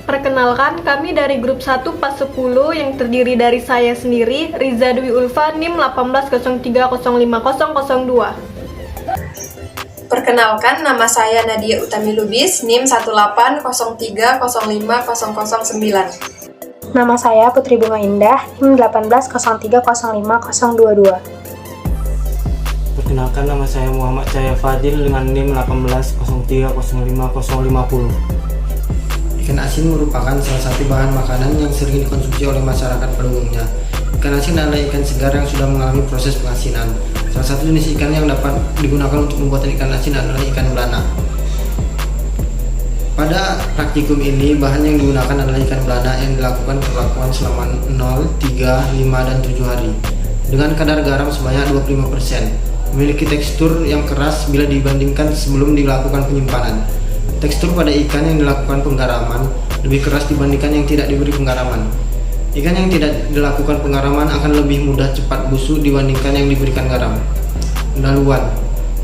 Perkenalkan, kami dari grup 1 PAS 10 yang terdiri dari saya sendiri, Riza Dwi Ulfa, NIM 1803050002. Perkenalkan, nama saya Nadia Utami Lubis, NIM 1803050009. Nama saya Putri Bunga Indah, NIM 1803050022. Perkenalkan, nama saya Muhammad Cahaya Fadil dengan NIM 1803050050. Ikan asin merupakan salah satu bahan makanan yang sering dikonsumsi oleh masyarakat pada umumnya. Ikan asin adalah ikan segar yang sudah mengalami proses pengasinan. Salah satu jenis ikan yang dapat digunakan untuk membuat ikan asin adalah ikan belana. Pada praktikum ini, bahan yang digunakan adalah ikan belana yang dilakukan perlakuan selama 0, 3, 5, dan 7 hari dengan kadar garam sebanyak 25%. Memiliki tekstur yang keras bila dibandingkan sebelum dilakukan penyimpanan. Tekstur pada ikan yang dilakukan penggaraman lebih keras dibandingkan yang tidak diberi penggaraman. Ikan yang tidak dilakukan penggaraman akan lebih mudah cepat busuk dibandingkan yang diberikan garam. Pendahuluan.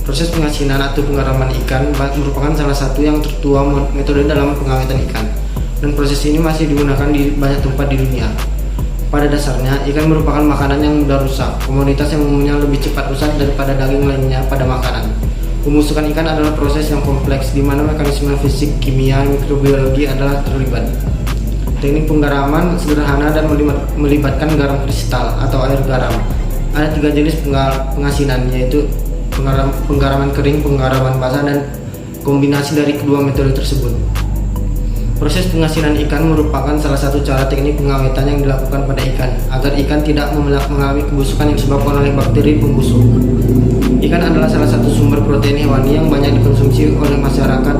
Proses pengasinan atau penggaraman ikan merupakan salah satu yang tertua metode dalam pengawetan ikan, dan proses ini masih digunakan di banyak tempat di dunia. Pada dasarnya, ikan merupakan makanan yang mudah rusak, komoditas yang umumnya lebih cepat rusak daripada daging lainnya pada makanan. Pembusukan ikan adalah proses yang kompleks di mana mekanisme fisik, kimia, mikrobiologi adalah terlibat. Teknik penggaraman sederhana dan melibatkan garam kristal atau air garam. Ada 3 jenis pengasinan, yaitu penggaraman kering, penggaraman basah, dan kombinasi dari kedua metode tersebut. Proses pengasinan ikan merupakan salah satu cara teknik pengawetan yang dilakukan pada ikan agar ikan tidak mengalami kebusukan yang disebabkan oleh bakteri pembusuk. Ikan adalah salah satu sumber protein hewani yang banyak dikonsumsi oleh masyarakat,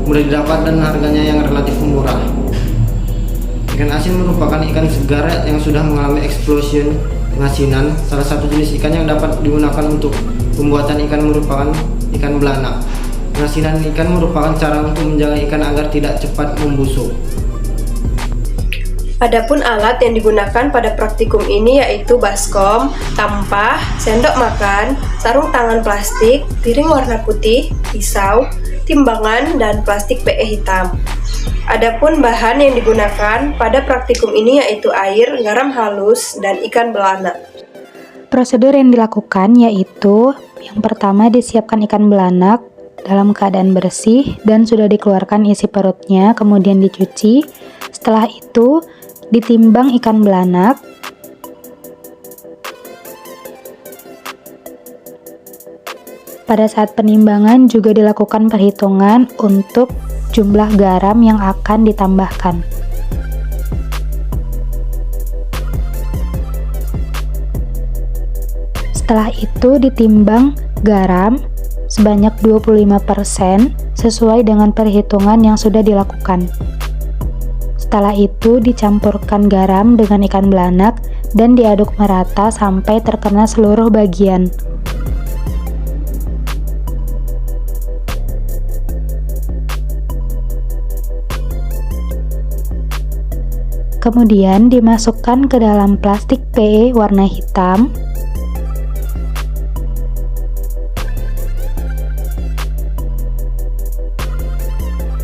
mudah didapat, dan harganya yang relatif murah. Ikan asin merupakan ikan segar yang sudah mengalami explosion pengasinan. Salah satu jenis ikan yang dapat digunakan untuk pembuatan ikan merupakan ikan belana. Pengasinan ikan merupakan cara untuk menjaga ikan agar tidak cepat membusuk. Adapun alat yang digunakan pada praktikum ini yaitu baskom, tampah, sendok makan, sarung tangan plastik, piring warna putih, pisau, timbangan, dan plastik PE hitam. Adapun bahan yang digunakan pada praktikum ini yaitu air, garam halus, dan ikan belana. Prosedur yang dilakukan yaitu yang pertama disiapkan ikan belanak dalam keadaan bersih dan sudah dikeluarkan isi perutnya, kemudian dicuci. Setelah itu ditimbang ikan belanak. Pada saat penimbangan juga dilakukan perhitungan untuk jumlah garam yang akan ditambahkan. Setelah itu ditimbang garam sebanyak 25% sesuai dengan perhitungan yang sudah dilakukan. Setelah itu dicampurkan garam dengan ikan belanak dan diaduk merata sampai terkena seluruh bagian. Kemudian dimasukkan ke dalam plastik PE warna hitam.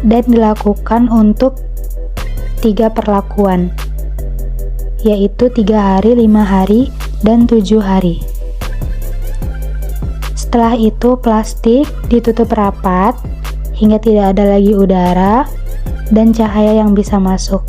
Dan dilakukan untuk 3 perlakuan, yaitu 3 hari, 5 hari, dan 7 hari. Setelah itu plastik ditutup rapat hingga tidak ada lagi udara dan cahaya yang bisa masuk.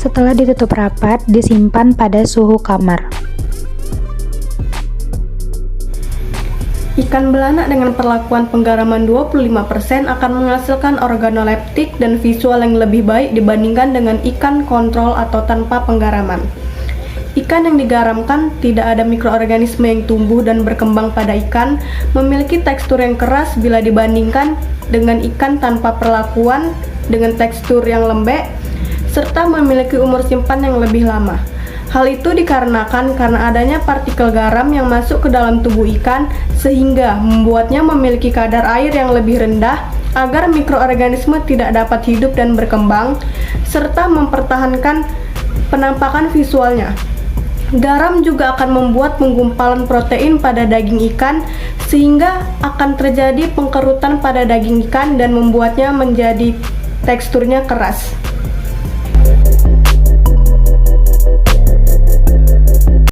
Setelah ditutup rapat, disimpan pada suhu kamar. Ikan belanak dengan perlakuan penggaraman 25% akan menghasilkan organoleptik dan visual yang lebih baik dibandingkan dengan ikan kontrol atau tanpa penggaraman. Ikan yang digaramkan tidak ada mikroorganisme yang tumbuh dan berkembang pada ikan, memiliki tekstur yang keras bila dibandingkan dengan ikan tanpa perlakuan dengan tekstur yang lembek, serta memiliki umur simpan yang lebih lama. Hal itu dikarenakan karena adanya partikel garam yang masuk ke dalam tubuh ikan sehingga membuatnya memiliki kadar air yang lebih rendah agar mikroorganisme tidak dapat hidup dan berkembang, serta mempertahankan penampakan visualnya. Garam juga akan membuat penggumpalan protein pada daging ikan sehingga akan terjadi pengkerutan pada daging ikan dan membuatnya menjadi teksturnya keras.